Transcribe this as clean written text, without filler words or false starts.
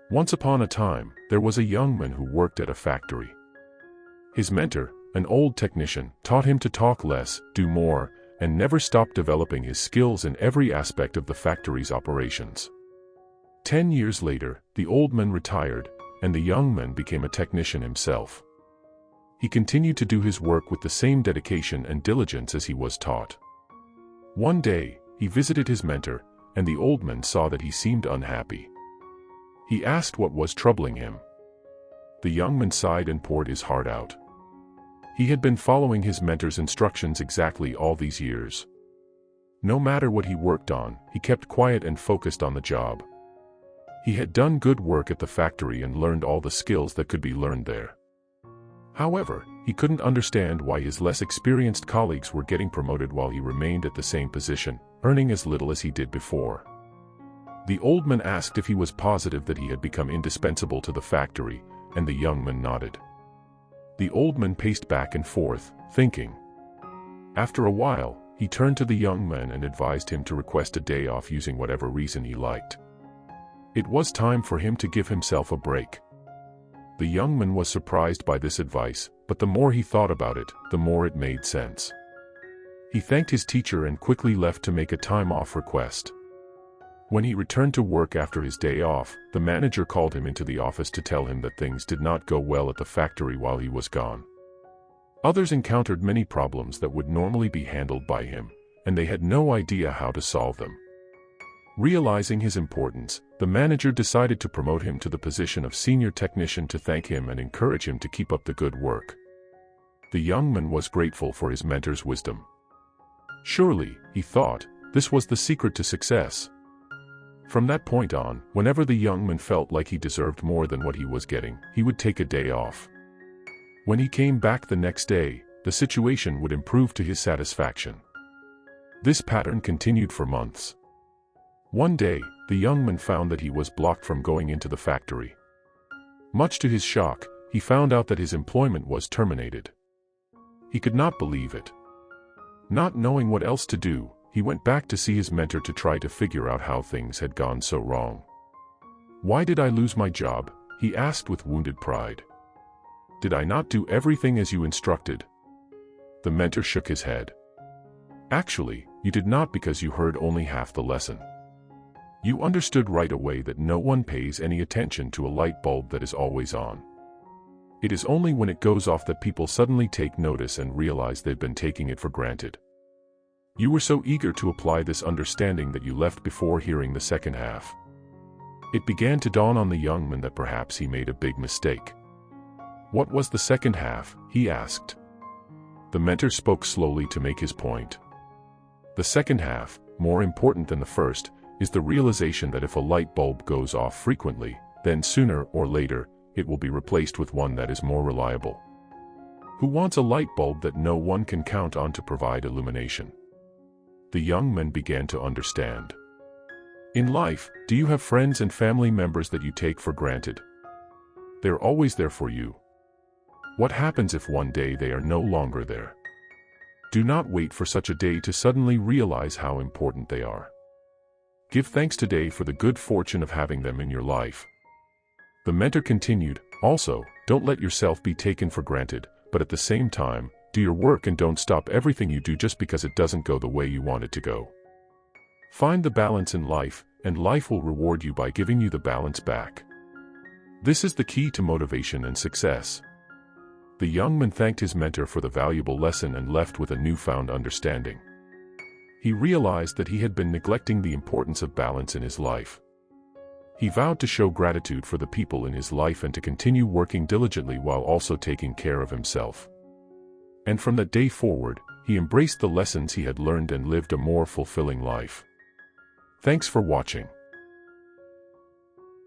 Once upon a time, there was a young man who worked at a factory. His mentor, an old technician, taught him to talk less, do more, and never stop developing his skills in every aspect of the factory's operations. 10 years later, the old man retired, and the young man became a technician himself. He continued to do his work with the same dedication and diligence as he was taught. One day, he visited his mentor, and the old man saw that he seemed unhappy. He asked what was troubling him. The young man sighed and poured his heart out. He had been following his mentor's instructions exactly all these years. No matter what he worked on, he kept quiet and focused on the job. He had done good work at the factory and learned all the skills that could be learned there. However, he couldn't understand why his less experienced colleagues were getting promoted while he remained at the same position, earning as little as he did before. The old man asked if he was positive that he had become indispensable to the factory, and the young man nodded. The old man paced back and forth, thinking. After a while, he turned to the young man and advised him to request a day off using whatever reason he liked. It was time for him to give himself a break. The young man was surprised by this advice, but the more he thought about it, the more it made sense. He thanked his teacher and quickly left to make a time-off request. When he returned to work after his day off, the manager called him into the office to tell him that things did not go well at the factory while he was gone. Others encountered many problems that would normally be handled by him, and they had no idea how to solve them. Realizing his importance, the manager decided to promote him to the position of senior technician to thank him and encourage him to keep up the good work. The young man was grateful for his mentor's wisdom. Surely, he thought, this was the secret to success. From that point on, whenever the young man felt like he deserved more than what he was getting, he would take a day off. When he came back the next day, the situation would improve to his satisfaction. This pattern continued for months. One day, the young man found that he was blocked from going into the factory. Much to his shock, he found out that his employment was terminated. He could not believe it. Not knowing what else to do, he went back to see his mentor to try to figure out how things had gone so wrong. "Why did I lose my job?" he asked with wounded pride. "Did I not do everything as you instructed?" The mentor shook his head. "Actually, you did not, because you heard only half the lesson. You understood right away that no one pays any attention to a light bulb that is always on. It is only when it goes off that people suddenly take notice and realize they've been taking it for granted. You were so eager to apply this understanding that you left before hearing the second half." It began to dawn on the young man that perhaps he made a big mistake. "What was the second half?" he asked. The mentor spoke slowly to make his point. "The second half, more important than the first, is the realization that if a light bulb goes off frequently, then sooner or later, it will be replaced with one that is more reliable. Who wants a light bulb that no one can count on to provide illumination?" The young man began to understand. In life, do you have friends and family members that you take for granted? They're always there for you. What happens if one day they are no longer there? Do not wait for such a day to suddenly realize how important they are. Give thanks today for the good fortune of having them in your life. The mentor continued, "Also, don't let yourself be taken for granted, but at the same time, do your work and don't stop everything you do just because it doesn't go the way you want it to go. Find the balance in life, and life will reward you by giving you the balance back. This is the key to motivation and success." The young man thanked his mentor for the valuable lesson and left with a newfound understanding. He realized that he had been neglecting the importance of balance in his life. He vowed to show gratitude for the people in his life and to continue working diligently while also taking care of himself. And from that day forward, he embraced the lessons he had learned and lived a more fulfilling life. Thanks for watching.